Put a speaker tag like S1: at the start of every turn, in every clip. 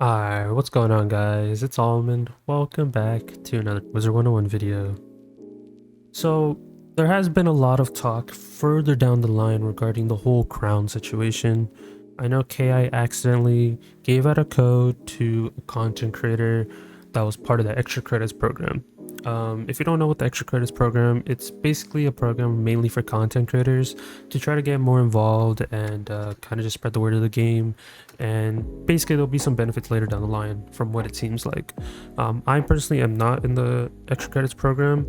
S1: Hi, what's going on guys? It's Almond. Welcome back to another Wizard101 video. So, there has been a lot of talk further down the line regarding the whole crown situation. I know KI accidentally gave out a code to a content creator that was part of the extra credits program. If you don't know what the extra credits program, it's basically a program mainly for content creators to try to get more involved and kind of just spread the word of the game. And basically there'll be some benefits later down the line from what it seems like. I personally am not in the extra credits program.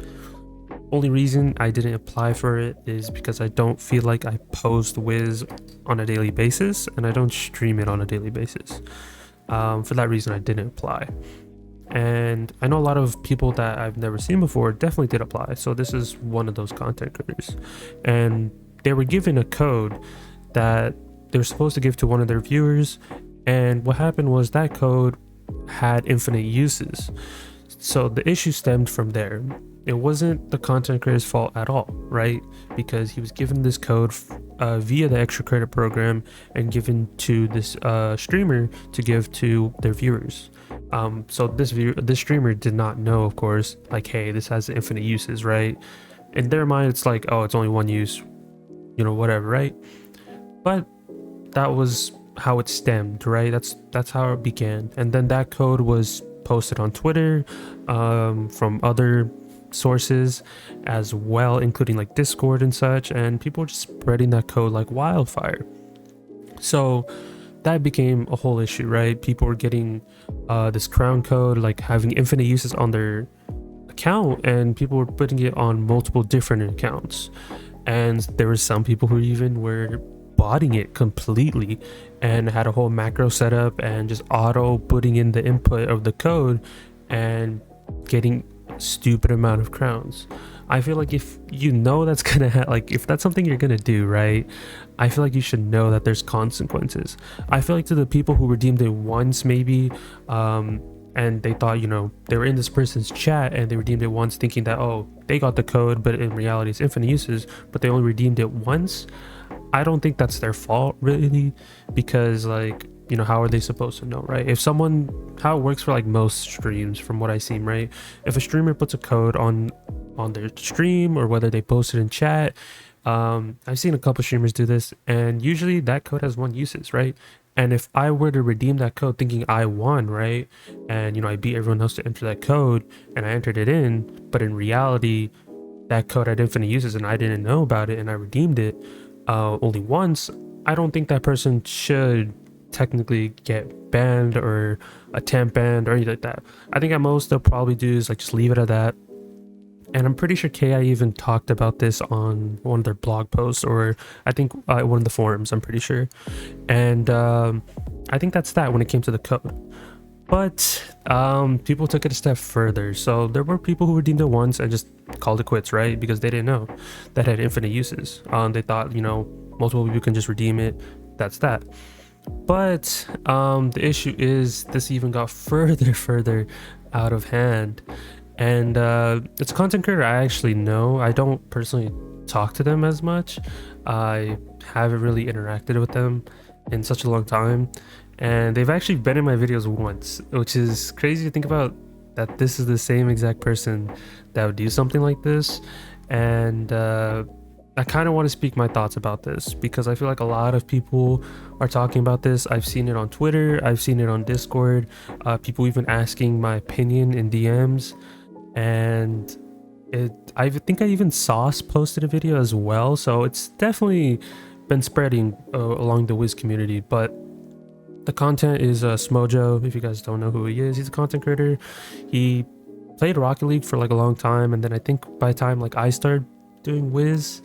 S1: Only reason I didn't apply for it is because I don't feel like I post Wiz on a daily basis and I don't stream it on a daily basis. For that reason I didn't apply. And I know a lot of people that I've never seen before definitely did apply, so this is one of those content creators, and they were given a code that they were supposed to give to one of their viewers, and what happened was that code had infinite uses. So the issue stemmed from there. It wasn't the content creator's fault at all, right? Because he was given this code via the extra credit program and given to this streamer to give to their viewers. So this streamer did not know, of course, like, hey, this has infinite uses, right? In their mind, it's like, oh, it's only one use, whatever, right? But that was how it stemmed, right? That's how it began. And then that code was posted on Twitter from other sources as well, including like Discord and such, and people were just spreading that code like wildfire. So that became a whole issue, right? People were getting this crown code, like having infinite uses on their account, and people were putting it on multiple different accounts. And there were some people who even were botting it completely and had a whole macro setup and just auto putting in the input of the code and getting stupid amount of crowns. I feel like if you know that's gonna like if that's something you're gonna do, right, I feel like you should know that there's consequences. I feel like to the people who redeemed it once, maybe and they thought, they were in this person's chat and they redeemed it once thinking that, oh, they got the code, but in reality it's infinite uses, but they only redeemed it once. I don't think that's their fault really, because like, how are they supposed to know, right? If someone, how it works for like most streams from what I seen, right, if a streamer puts a code on their stream, or whether they post it in chat, I've seen a couple streamers do this, and usually that code has one uses, right? And if I were to redeem that code thinking I won, right, and I beat everyone else to enter that code and I entered it in, but in reality that code had infinite uses and I didn't know about it and I redeemed it only once, I don't think that person should technically get banned or a temp banned or anything like that. I think at most they'll probably do is like just leave it at that. And I'm pretty sure KI even talked about this on one of their blog posts, or I think one of the forums, I'm pretty sure. And I think that's that when it came to the code. But people took it a step further. So there were people who redeemed it once and just called it quits, right? Because they didn't know that had infinite uses. They thought, multiple people can just redeem it. That's that. But the issue is this even got further out of hand. And it's a content creator I actually know. I don't personally talk to them as much. I haven't really interacted with them in such a long time, and they've actually been in my videos once, which is crazy to think about, that this is the same exact person that would do something like this. And I kind of want to speak my thoughts about this because I feel like a lot of people are talking about this. I've seen it on Twitter, I've seen it on Discord, people even asking my opinion in DMs. And I think I even Sauce posted a video as well, so it's definitely been spreading along the Wiz community. But the content is Smojo. If you guys don't know who he is, he's a content creator. He played Rocket League for like a long time, and then I think by the time like I started doing Wiz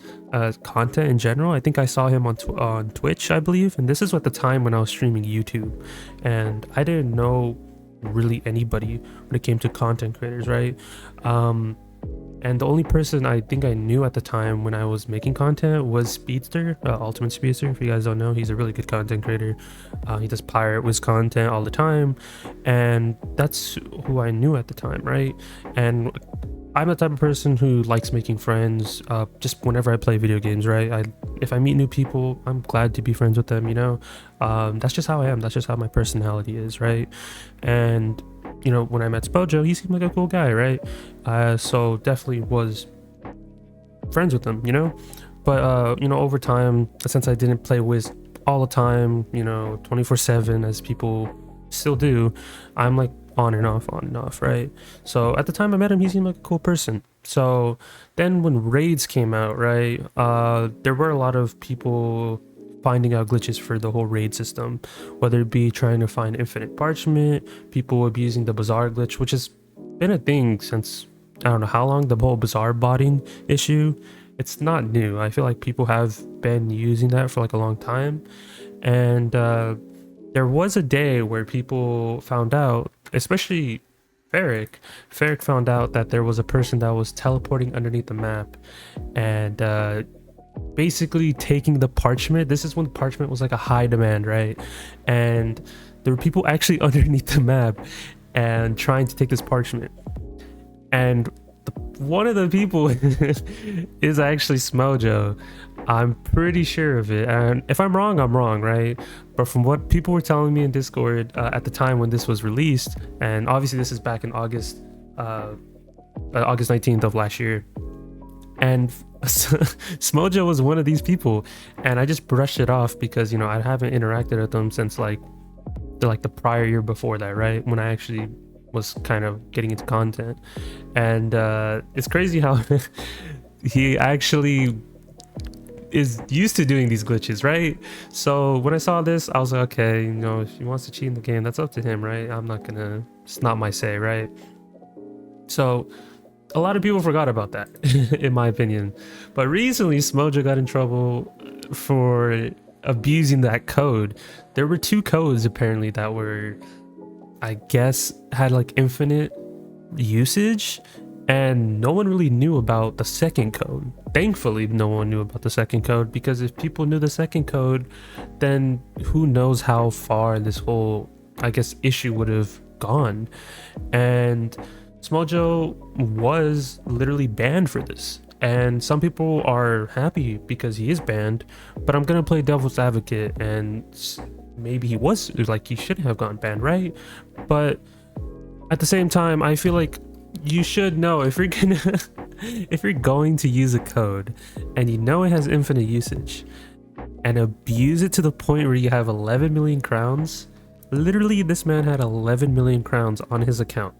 S1: content in general, I think I saw him on Twitch, I believe, and this is at the time when I was streaming YouTube, and I didn't know really anybody when it came to content creators, right? And the only person I think I knew at the time when I was making content was Speedster, Ultimate Speedster. If you guys don't know, he's a really good content creator. He does Pirate Wiz content all the time, and that's who I knew at the time, right? And I'm the type of person who likes making friends. Just whenever I play video games, right? If I meet new people, I'm glad to be friends with them. That's just how I am. That's just how my personality is, right? And when I met Spojo, he seemed like a cool guy, right? So definitely was friends with him, But over time, since I didn't play Wiz all the time, 24/7 as people still do, I'm like on and off, right? So at the time I met him, he seemed like a cool person. So then when raids came out, right, there were a lot of people finding out glitches for the whole raid system, whether it be trying to find infinite parchment, people abusing the bazaar glitch, which has been a thing since I don't know how long, the whole bazaar botting issue. It's not new. I feel like people have been using that for like a long time. And there was a day where people found out, especially Ferric found out that there was a person that was teleporting underneath the map and basically taking the parchment. This is when parchment was like a high demand, right? And there were people actually underneath the map and trying to take this parchment. And one of the people is actually Smojo. I'm pretty sure of it, and if I'm wrong, I'm wrong, right? But from what people were telling me in Discord at the time when this was released, and obviously this is back in August 19th of last year, and Smojo was one of these people, and I just brushed it off because I haven't interacted with them since like the prior year before that, right? When I actually was kind of getting into content. And it's crazy how he actually is used to doing these glitches, right? So when I saw this, I was like, okay, if he wants to cheat in the game, that's up to him, right? It's not my say, right? So a lot of people forgot about that in my opinion, but recently Smojo got in trouble for abusing that code. There were 2 codes apparently that were, I guess, had like infinite usage, and no one really knew about the second code. Thankfully, no one knew about the second code, because if people knew the second code, then who knows how far this whole, I guess, issue would have gone. And Smojo was literally banned for this. And some people are happy because he is banned, but I'm gonna play devil's advocate, and maybe he shouldn't have gone banned, right? But at the same time, I feel like you should know if you're going to use a code and it has infinite usage and abuse it to the point where you have 11 million crowns. Literally, this man had 11 million crowns on his account.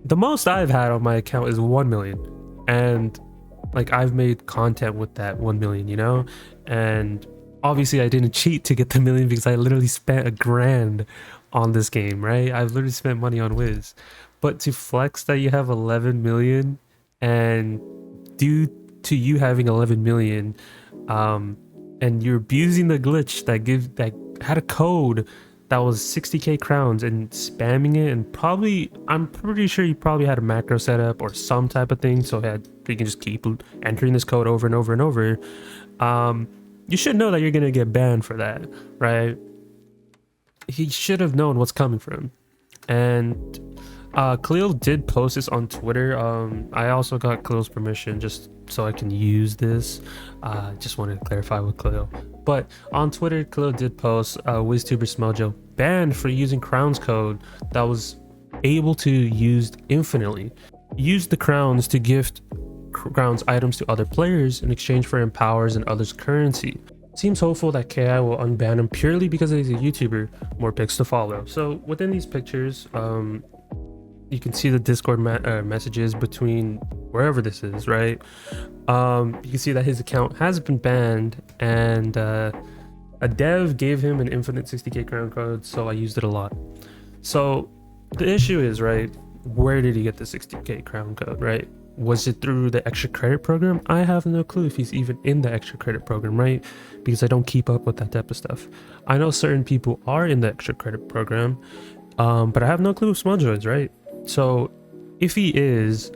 S1: The most I've had on my account is 1 million, and like I've made content with that 1 million, and obviously I didn't cheat to get the million because I literally spent $1,000 on this game, right? I've literally spent money on Wiz. But to flex that you have 11 million, and due to you having 11 million, and you're abusing the glitch that had a code that was 60k crowns and spamming it, and I'm pretty sure you probably had a macro setup or some type of thing, so you can just keep entering this code over and over and over. You should know that you're gonna get banned for that, right? He should have known what's coming for him. And Khalil did post this on Twitter. I also got Khalil's permission just so I can use this. Just wanted to clarify with Khalil. But on Twitter, Khalil did post WizTuber Smojo banned for using crowns code that was able to used infinitely. Used the crowns to gift crowns items to other players in exchange for empowers and others' currency. Seems hopeful that KI will unban him purely because he's a YouTuber. More pics to follow. So within these pictures, you can see the Discord messages between wherever this is, right? You can see that his account has been banned, and a dev gave him an infinite 60k crown code, so I used it a lot. So the issue is, right, where did he get the 60k crown code, right? Was it through the extra credit program? I have no clue if he's even in the extra credit program, right? Because I don't keep up with that type of stuff. I know certain people are in the extra credit program, but I have no clue if Smojo is, right? So if he is,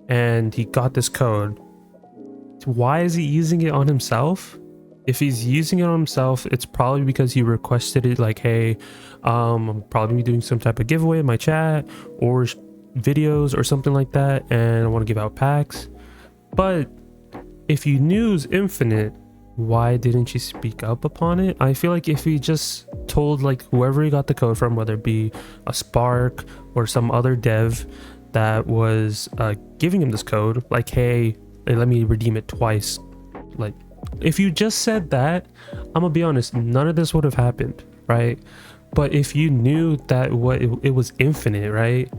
S1: and he got this code, why is he using it on himself? If he's using it on himself, it's probably because he requested it, like, hey, I'm probably doing some type of giveaway in my chat, or videos or something like that, and I want to give out packs. But if you knew it was infinite, why didn't you speak up upon it? I feel like if you just told like whoever you got the code from, whether it be a Spark or some other dev that was giving him this code, like, hey, let me redeem it twice. Like, if you just said that, I'm gonna be honest, none of this would have happened, right? But if you knew that it was infinite, right?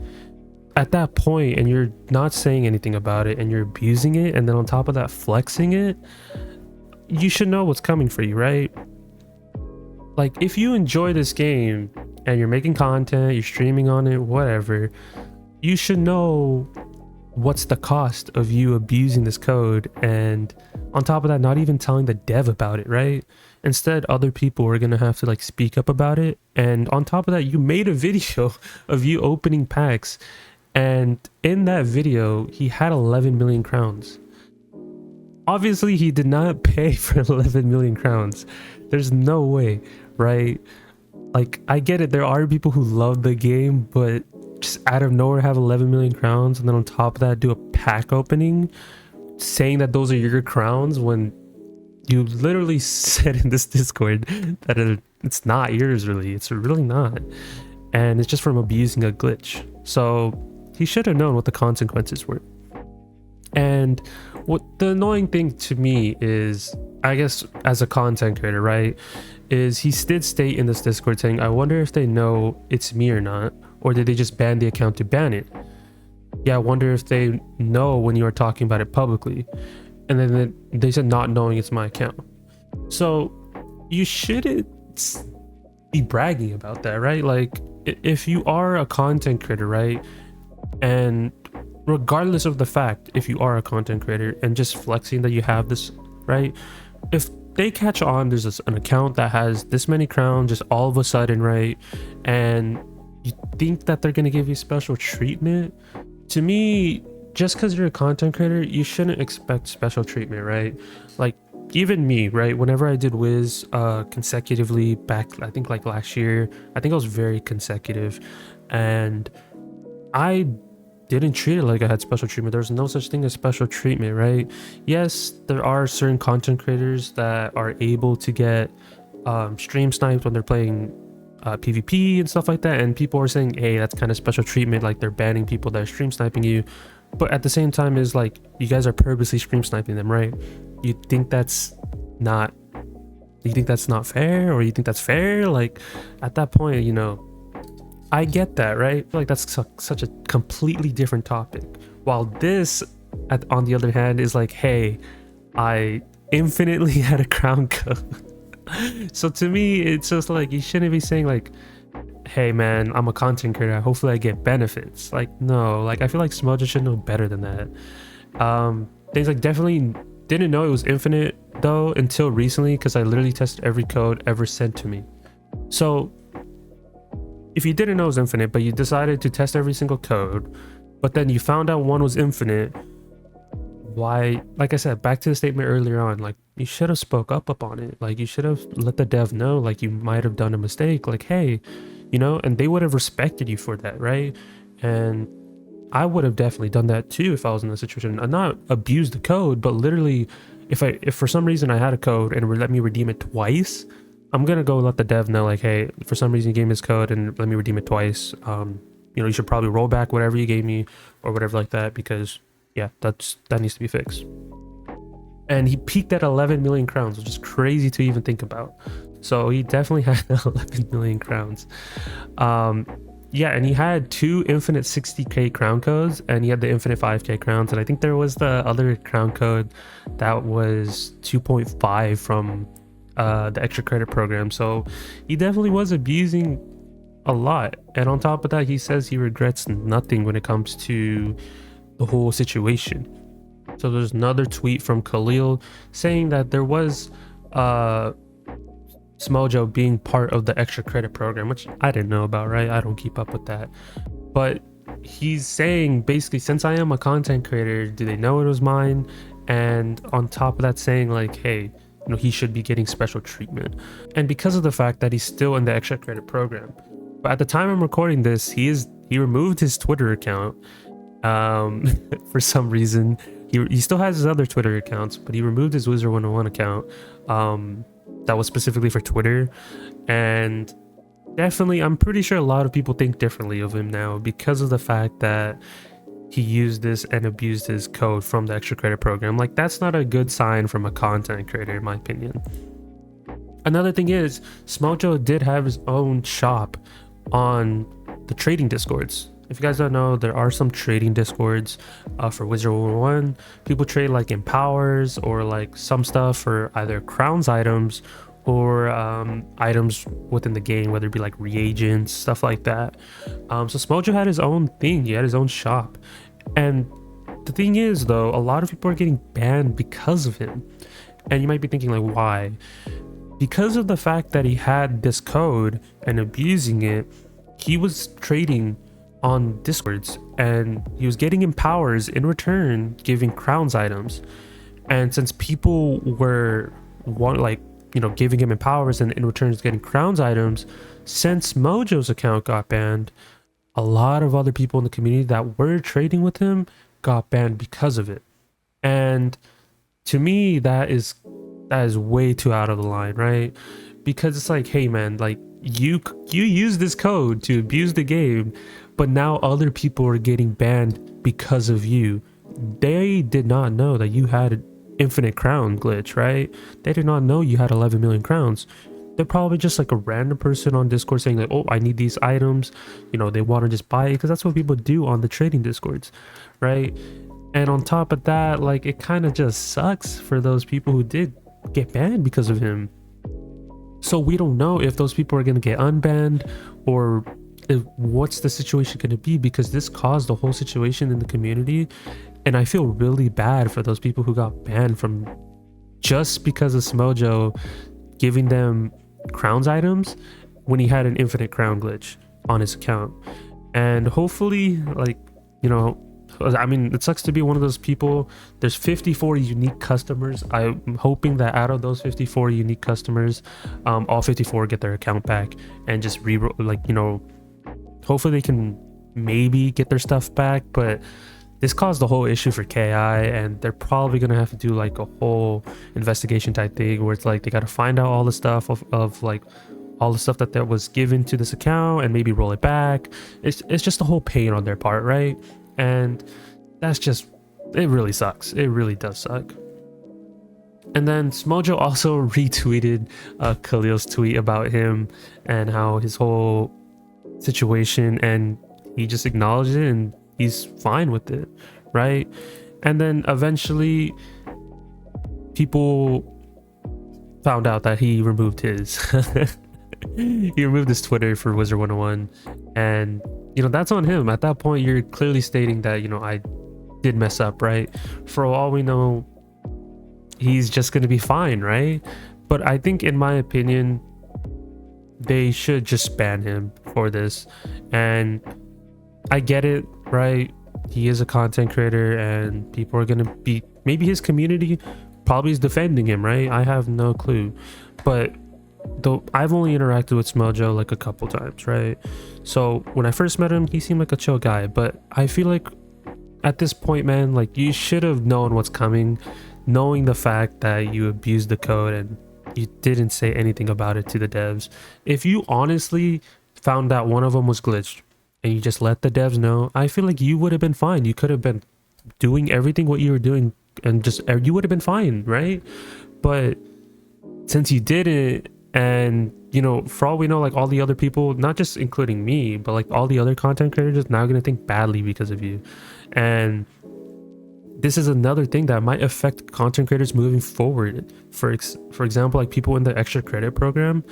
S1: At that point, and you're not saying anything about it, and you're abusing it, and then on top of that flexing it, you should know what's coming for you, right? Like, if you enjoy this game and you're making content, you're streaming on it, whatever, you should know what's the cost of you abusing this code, and on top of that, not even telling the dev about it, right? Instead, other people are gonna have to like speak up about it. And on top of that, you made a video of you opening packs, and in that video he had 11 million crowns. Obviously he did not pay for 11 million crowns. There's no way, right? Like, I get it, there are people who love the game, but just out of nowhere have 11 million crowns, and then on top of that do a pack opening saying that those are your crowns, when you literally said in this Discord that it's not yours, really. It's really not, and it's just from abusing a glitch. So he should have known what the consequences were. And what the annoying thing to me is, I guess as a content creator, right, is he did state in this Discord saying, I wonder if they know it's me or not, or did they just ban the account to ban it? Yeah, I wonder if they know when you are talking about it publicly. And then they said not knowing it's my account. So you shouldn't be bragging about that, right? Like, if you are a content creator, right, and regardless of the fact, if you are a content creator and just flexing that you have this, right, if they catch on there's an account that has this many crowns just all of a sudden, right, and you think that they're going to give you special treatment, to me, just because you're a content creator, you shouldn't expect special treatment, right? Like, even me, right, whenever I did Wiz consecutively back, I think like last year, I think I was very consecutive, and I didn't treat it like I had special treatment. There's no such thing as special treatment, right? Yes, there are certain content creators that are able to get stream sniped when they're playing PvP and stuff like that, and people are saying, hey, that's kind of special treatment, like they're banning people that are stream sniping you. But at the same time, is like, you guys are purposely stream sniping them, right? You think that's not fair, or you think that's fair? Like, at that point, you know, I get that, right? I feel like that's such a completely different topic. While this, on the other hand, is like, hey, I infinitely had a crown code. So to me, it's just like, you shouldn't be saying like, hey man, I'm a content creator, hopefully I get benefits. Like, no, like, I feel like Smudge should know better than that. Things like, definitely didn't know it was infinite though until recently, because I literally tested every code ever sent to me. So if you didn't know it was infinite, but you decided to test every single code, but then you found out one was infinite, why, like I said, back to the statement earlier on, like, you should have spoke up upon it. Like, you should have let the dev know, like, you might have done a mistake, like, hey, you know, and they would have respected you for that, right? And I would have definitely done that too if I was in the situation. And not abuse the code, but literally, if for some reason I had a code and let me redeem it twice, I'm gonna go let the dev know, like, hey, for some reason you gave me this code and let me redeem it twice. You know, you should probably roll back whatever you gave me or whatever like that, because yeah, that needs to be fixed. And he peaked at 11 million crowns, which is crazy to even think about. So he definitely had 11 million crowns. Yeah, and he had 2 infinite 60k crown codes, and he had the infinite 5k crowns, and I think there was the other crown code that was 2.5 from the extra credit program. So he definitely was abusing a lot. And on top of that, he says he regrets nothing when it comes to the whole situation. So there's another tweet from Khalil saying that there was Smojo being part of the extra credit program, which I didn't know about, right? I don't keep up with that. But he's saying, basically, since I am a content creator, do they know it was mine? And on top of that, saying like, hey, you know, he should be getting special treatment. And because of the fact that he's still in the extra credit program. But at the time I'm recording this, he he removed his Twitter account for some reason. He still has his other Twitter accounts, but he removed his Wizard101 account that was specifically for Twitter. And definitely, I'm pretty sure a lot of people think differently of him now because of the fact that he used this and abused his code from the extra credit program. Like, that's not a good sign from a content creator, in my opinion. Another thing is, Smojo did have his own shop on the trading discords. If you guys don't know, there are some trading discords for Wizard101. People trade like in powers or like some stuff for either crowns items or items within the game, whether it be like reagents, stuff like that. So Smojo had his own thing. He had his own shop. And the thing is, though, a lot of people are getting banned because of him. And you might be thinking, like, why? Because of the fact that he had this code and abusing it, he was trading on discords and he was getting empowers in return, giving crowns items. And since people were giving him empowers and in return getting crowns items, since Mojo's account got banned, a lot of other people in the community that were trading with him got banned because of it. And to me, that is way too out of the line, right? Because it's like, hey man, like you use this code to abuse the game, but now other people are getting banned because of you. They did not know that you had an infinite crown glitch, right? They did not know you had 11 million crowns. They're probably just like a random person on Discord saying like, oh, I need these items. You know, they want to just buy it because that's what people do on the trading discords, right? And on top of that, like, it kind of just sucks for those people who did get banned because of him. So we don't know if those people are going to get unbanned or what's the situation going to be, because this caused the whole situation in the community. And I feel really bad for those people who got banned from just because of Smojo giving them crowns items when he had an infinite crown glitch on his account. And hopefully, like, you know, I mean, it sucks to be one of those people. There's 54 unique customers. I'm hoping that out of those 54 unique customers, all 54 get their account back and just hopefully they can maybe get their stuff back. But this caused the whole issue for KI, and they're probably gonna have to do like a whole investigation type thing where it's like they got to find out all the stuff of like all the stuff that was given to this account and maybe roll it back. It's just a whole pain on their part, right? And that's just, it really sucks. It really does suck. And then Smojo also retweeted Khalil's tweet about him and how his whole situation, and he just acknowledged it and he's fine with it, right? And then eventually people found out that he removed his he removed his Twitter for Wizard101, and you know, that's on him. At that point, you're clearly stating that, you know, I did mess up, right? For all we know, he's just going to be fine, right? But I think, in my opinion, they should just ban him for this. And I get it, right? He is a content creator and people are going to be, maybe his community probably is defending him, right? I have no clue. But though I've only interacted with Smojo like a couple times, right? So when I first met him, he seemed like a chill guy, but I feel like at this point, man, like, you should have known what's coming, knowing the fact that you abused the code and you didn't say anything about it to the devs. If you honestly found out one of them was glitched and you just let the devs know, I feel like you would have been fine. You could have been doing everything what you were doing and just, you would have been fine, right? But since you didn't, and you know, for all we know, like, all the other people, not just including me, but like all the other content creators, now gonna think badly because of you. And this is another thing that might affect content creators moving forward. For example, like people in the extra credit program,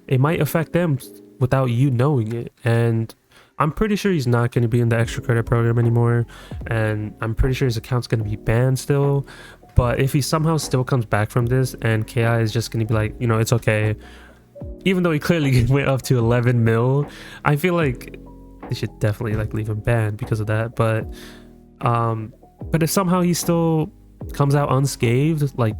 S1: it might affect them without you knowing it. And I'm pretty sure he's not going to be in the extra credit program anymore, and I'm pretty sure his account's going to be banned still. But if he somehow still comes back from this and KI is just going to be like, you know, it's okay, even though he clearly went up to 11 mil, I feel like they should definitely like leave him banned because of that. But if somehow he still comes out unscathed, like,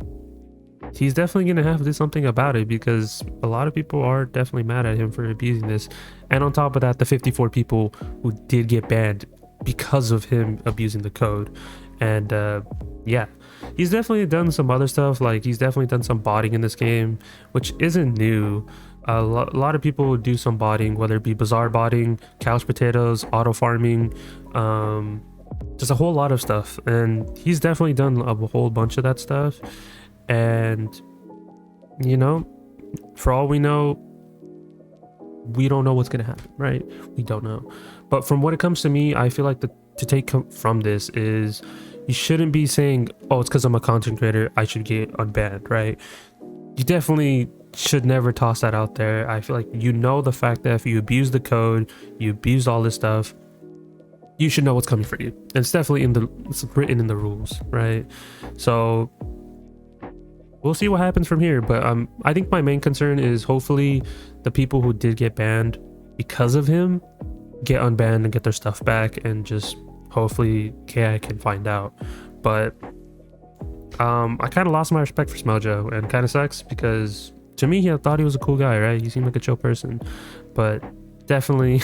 S1: he's definitely gonna have to do something about it, because a lot of people are definitely mad at him for abusing this. And on top of that, the 54 people who did get banned because of him abusing the code. And yeah, he's definitely done some other stuff. Like, he's definitely done some botting in this game, which isn't new. A lot of people do some botting, whether it be bazaar botting, couch potatoes, auto farming, just a whole lot of stuff. And he's definitely done a whole bunch of that stuff. And you know, for all we know, we don't know what's gonna happen, right? We don't know. But from what it comes to me, I feel like to take from this is, you shouldn't be saying, oh, it's because I'm a content creator, I should get unbanned, right? You definitely should never toss that out there. I feel like, you know, the fact that if you abuse the code, you abuse all this stuff, you should know what's coming for you. And it's definitely it's written in the rules, right? So we'll see what happens from here. But I think my main concern is, hopefully the people who did get banned because of him get unbanned and get their stuff back, and just hopefully KI can find out. But I kind of lost my respect for Smojo, and kind of sucks, because to me, I thought he was a cool guy, right? He seemed like a chill person, but definitely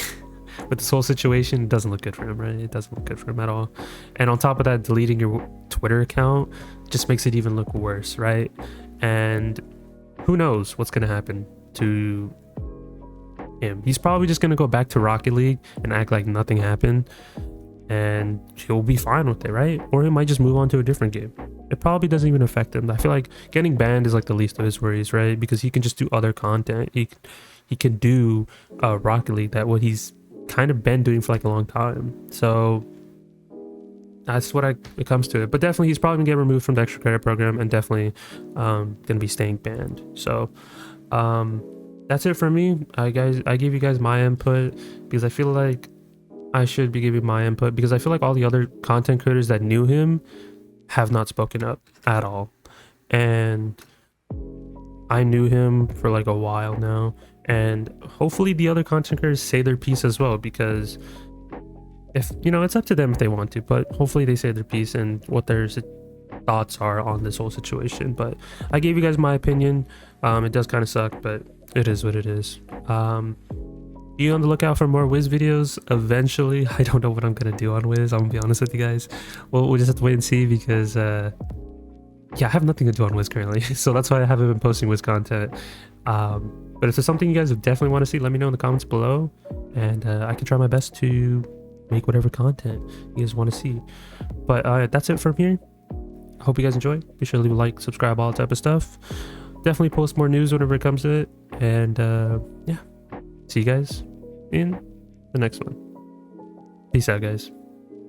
S1: with this whole situation, it doesn't look good for him, right? It doesn't look good for him at all. And on top of that, deleting your Twitter account just makes it even look worse, right? And who knows what's gonna happen to him. He's probably just gonna go back to Rocket League and act like nothing happened, and he'll be fine with it, right? Or he might just move on to a different game. It probably doesn't even affect him. I feel like getting banned is like the least of his worries, right? Because he can just do other content. He can do Rocket League, that what he's kind of been doing for like a long time. So that's what it comes to it. But definitely, he's probably gonna get removed from the extra credit program, and definitely gonna be staying banned. So that's it for me. I gave you guys my input, because I feel like I should be giving my input, because I feel like all the other content creators that knew him have not spoken up at all. And I knew him for like a while now, and hopefully the other content creators say their piece as well, because if, you know, it's up to them if they want to, but hopefully they say their piece and what their thoughts are on this whole situation. But I gave you guys my opinion. It does kind of suck, but it is what it is. Be on the lookout for more Wiz videos eventually. I don't know what I'm gonna do on Wiz, I'm gonna be honest with you guys. We'll just have to wait and see, because yeah, I have nothing to do on Wiz currently, so that's why I haven't been posting Wiz content. But if there's something you guys definitely want to see, let me know in the comments below, and I can try my best to make whatever content you guys want to see. But that's it from here. I hope you guys enjoy. Be sure to leave a like, subscribe, all that type of stuff. Definitely post more news whenever it comes to it. And yeah, see you guys in the next one. Peace out, guys.